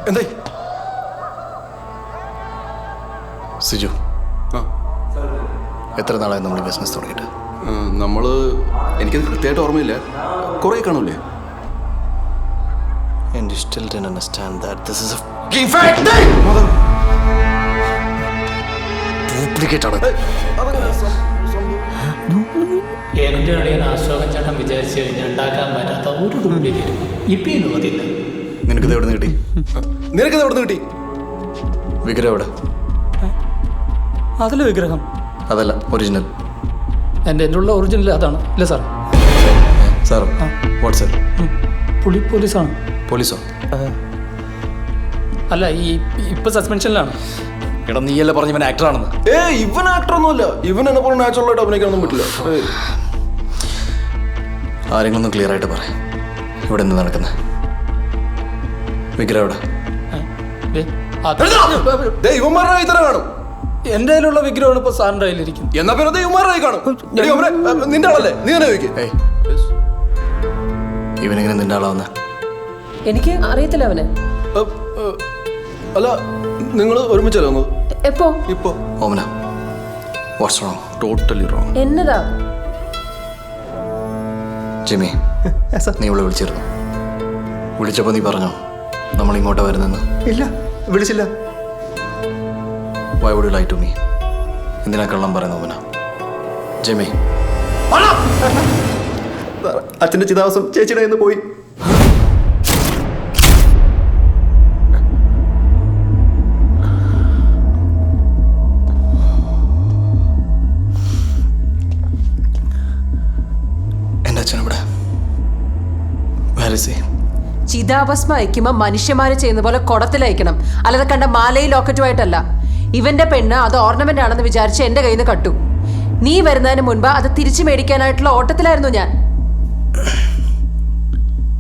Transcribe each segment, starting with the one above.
എന്തായി സിജു? എത്ര നാളായി നമ്മൾ ബിസിനസ് തുടങ്ങിയിട്ട്? എനിക്കത് കൃത്യമായിട്ട് ഓർമ്മയില്ല. കുറേ കാണൂലേ? And you still didn't understand that this is a duplicate ആണ്. എൻ്റെ അളിയൻ അശോകൻ ചേട്ടൻ വിചാരിച്ചു കഴിഞ്ഞാൽ ഉണ്ടാക്കാൻ പറ്റാത്ത ഒരു ഡ്യൂപ്ലിക്കേറ്റ് ഇപ്പം അതില്ല. നിനക്കിത് എവിടെ നിന്ന് കിട്ടി? വിഗ്രഹം എവിടെ? അതിലെ വിഗ്രഹം അതല്ല, ഒറിജിനൽ. എൻ്റെ ഉള്ള ഒറിജിനൽ അതാണ് ഇല്ല സാർ. സാർ വാട്സാപ്പ് പുള്ളി പോലീസാണ്. പോലീസോ? അല്ല, ഇപ്പൊ സസ്പെൻഷനിലാണ്. എടാ നീയല്ലേ പറഞ്ഞ ഇവൻ ആക്ടറാണെന്ന്? ഇവൻ ആക്ടറൊന്നുമല്ല. ഇവൻ എന്നെ പോലെ നാച്ചുറലായിട്ട് അഭിനയിക്കാനൊന്നും പറ്റില്ല. ആരെങ്കിലൊന്നും ക്ലിയർ ആയിട്ട് പറയാം. ഇവിടെ നിന്ന് നടക്കുന്നത് വിഗ്രഹം എവിടെ? ഇവന്മാരുടെ കൈ തന്നെ കാണും. എന്റെ കയ്യിലുള്ള വിഗ്രഹമാണ് ഇപ്പൊ സാറിന്റെ കയ്യിലിരിക്കും. എന്നാ പിന്നെ ഇവന്മാരുടെ കൈ കാണും. നിന്റെ ആളല്ലേ? നീ തന്നെ ചോദിക്കേ. ഇവനെങ്ങനെ നിന്റെ ആളാവുന്ന? എനിക്ക് അറിയത്തില്ല അവനെ. അല്ല, നിങ്ങൾ ഒരുമിച്ചല്ലേ വന്നത്? എപ്പോ? ഇപ്പോ. ഓമന, വാട്ട്സ് റോങ്? Totally wrong. എന്നതാ? ജിമ്മി, നീ ഇവിടെ വിളിച്ചിരുന്നു. വിളിച്ചപ്പോൾ നീ പറഞ്ഞോ നമ്മൾ ഇങ്ങോട്ടാ വരുന്നെന്ന്? ഇല്ല, വിളിച്ചില്ല. Why would you lie to me? എന്തിനാ കള്ളം പറയുന്നു ഓമന? ജിമ്മി, അച്ഛൻ്റെ ചിതാവസം ചേച്ചിയുടെ കയ്യിൽ നിന്ന് പോയി. എൻ്റെ അച്ഛനെവിടെ? Where is he? ചിതാഭസ്മ അയക്കുമ്പോ മനുഷ്യന്മാര് ചെയ്യുന്ന പോലെ കുടത്തിലയക്കണം, അല്ലാതെ കണ്ട മാലയും ലോക്കറ്റുമായിട്ടല്ല. ഇവന്റെ പെണ്ണ് അത് ഓർണമെന്റ് ആണെന്ന് വിചാരിച്ച് എന്റെ കയ്യിൽ നിന്ന് കട്ടു. നീ വരുന്നതിന് മുൻപ് അത് തിരിച്ചു മേടിക്കാനായിട്ടുള്ള ഓട്ടത്തിലായിരുന്നു ഞാൻ.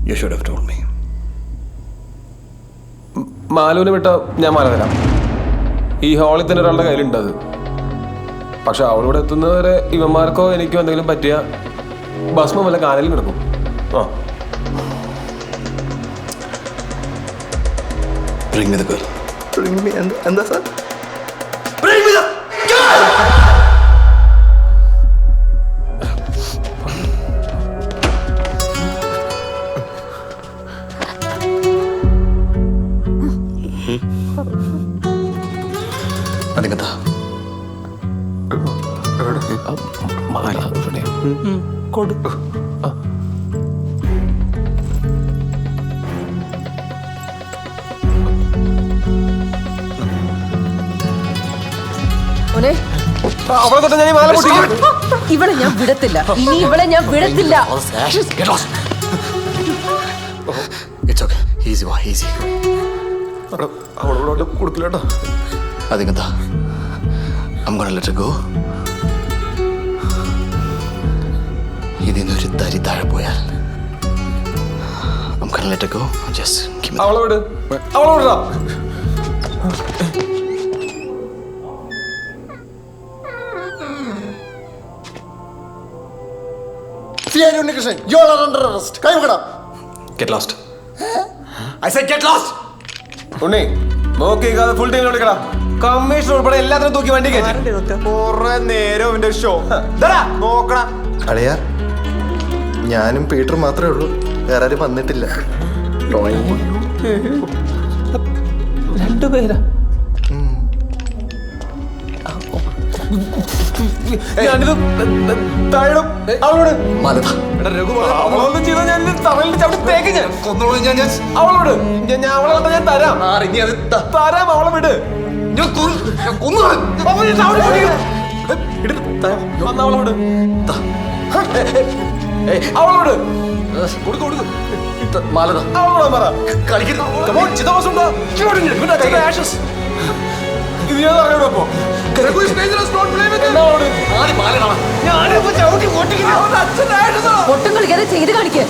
You should have told me. മാലുവിന് വിട്ട ഞാൻ മാല തരാം. ഈ ഹാളിൽ തന്നെ ഒരാളുടെ കയ്യിലുണ്ട് അത്. പക്ഷെ അവളിവിടെ എത്തുന്നവരെ ഇവന്മാർക്കോ എനിക്കോ എന്തെങ്കിലും പറ്റിയ ഭസ്മം വല്ല കാനലിൽ കിടക്കും. Bring me the girl. Bring me എന്താ sir? Bring me the girl! അതിനെന്താ? മാല ഇവിടെ കൊടു. അവളെ തൊട്ട് ഞാൻ ഈ മാല പൊട്ടിക്കും. ഇവളെ ഞാൻ വിടത്തില്ല. ഇനി ഇവളെ ഞാൻ വിടത്തില്ല. It's okay. Easy, വാ, easy. അവളോട് കൊടുക്കില്ല. അതിനെന്താ? I'm gonna let her go. ഇതിനൊരു തരി താഴെ പോയാൽ I'm gonna let her go. Just give me. അവളെ വിട്. അവളെ വിടടാ. You all are under arrest. കൈ വെക്കടാ. Get lost. I said get lost. Unni നോക്കിക്കാതെ ഫുൾ ടൈം വിളിക്കടാ. കമ്മീഷണർ ഉൾപ്പെടെ എല്ലാത്തിനും തൂക്കി വണ്ടി കയറ്റി. കുറെ നേരം ഇവന്റെ ഷോ നോക്കണ. അളിയാ, ഞാനും പീറ്റർ മാത്രമേ ഉള്ളൂ, വേറെ ആരും വന്നിട്ടില്ല. രണ്ടുപേരാ? ഞാനിത് താഴെ അവളോട് മാലത, അവളൊന്നും ചെയ്താൽ ഞാൻ തറയിൽ ചവിട്ടി തേക്ക്. ഞാൻ അവളോട് ഞാൻ അവളെ ഞാൻ തരാം. അവളെ വിട്. അവളോട് അവളോട് മാലത അവളോട് പറ. ഇത് ഞാൻ അറിയണപ്പോ ഒട്ടും കളിക്കാതെ ചെയ്ത് കാണിക്കേ.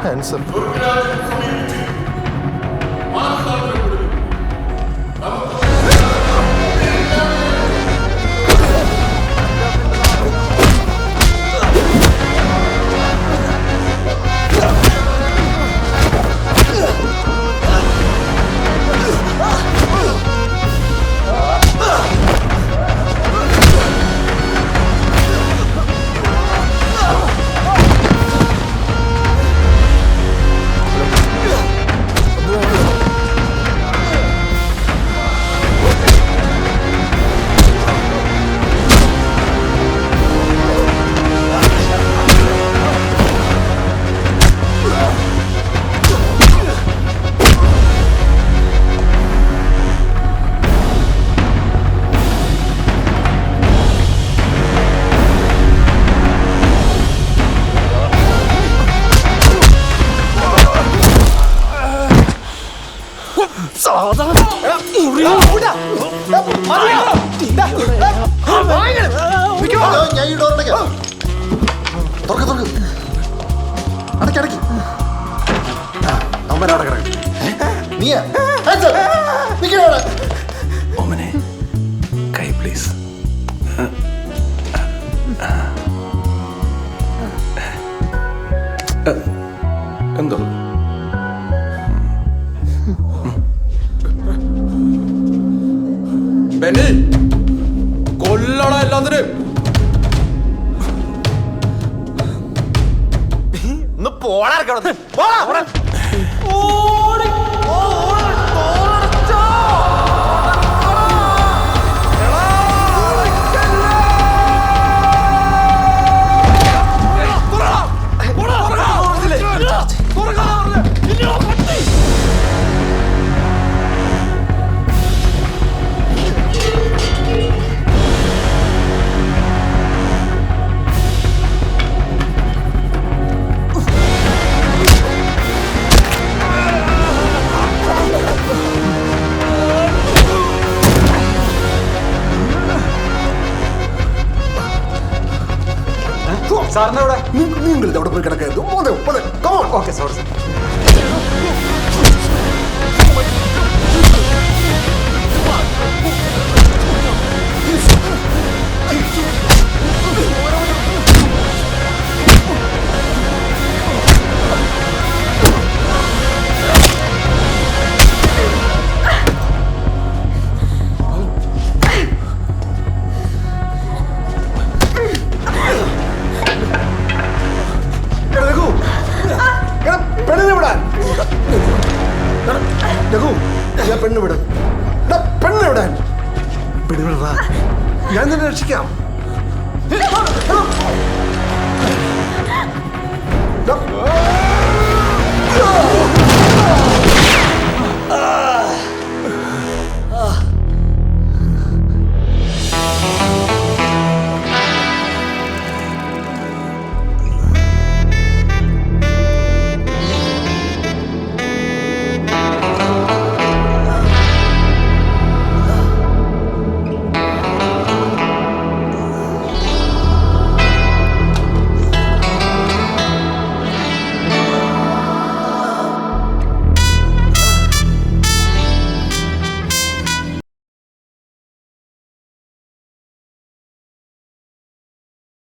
ഹാൻസം. ഞാൻ ഈ ഡോർ അടയ്ക്കാം. തുറക്ക്. അടയ്ക്ക്. അമ്മ അവിടെ കിടക്കും. നീയാ നിൽക്കണ ഓമനെ കൈ പ്ലീസ്. എന്തോ ബെന്നി കൊല്ലണ എല്ലാത്തിനും. ഒന്ന് പോടാ. സാറിനെവിടെ? നിങ്ങൾ അവിടെ പോയി കിടക്കരുത്. Okay sorry sir. പെണ്ണുവിടാൻ ഞാൻ നിന്നെ രക്ഷിക്കാം.